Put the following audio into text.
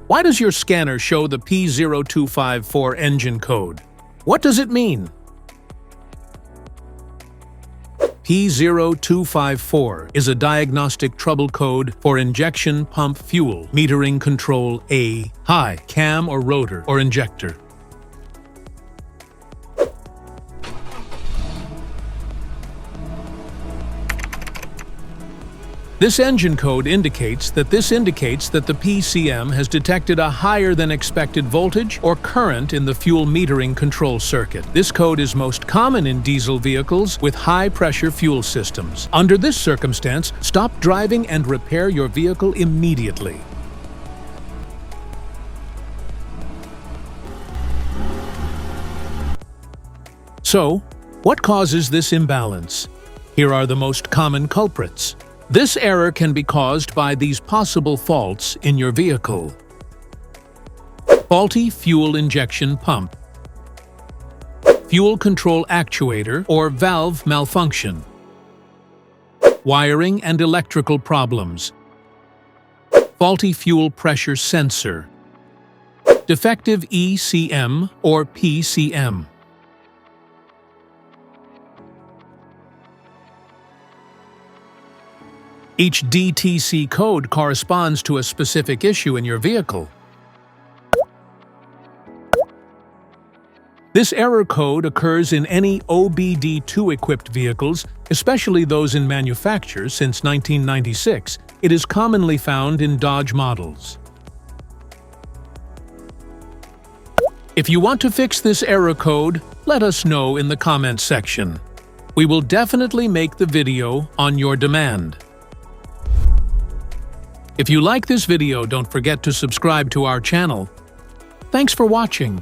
Why does your scanner show the P0254 engine code? What does it mean? P0254 is a diagnostic trouble code for injection pump fuel metering control A, high, cam or rotor or injector. This engine code indicates that the PCM has detected a higher than expected voltage or current in the fuel metering control circuit. This code is most common in diesel vehicles with high-pressure fuel systems. Under this circumstance, stop driving and repair your vehicle immediately. So, what causes this imbalance? Here are the most common culprits. This error can be caused by these possible faults in your vehicle. Faulty fuel injection pump, fuel control actuator or valve malfunction, wiring and electrical problems, faulty fuel pressure sensor, defective ECM or PCM. Each DTC code corresponds to a specific issue in your vehicle. This error code occurs in any OBD2-equipped vehicles, especially those in manufacture since 1996. It is commonly found in Dodge models. If you want to fix this error code, let us know in the comments section. We will definitely make the video on your demand. If you like this video, don't forget to subscribe to our channel. Thanks for watching.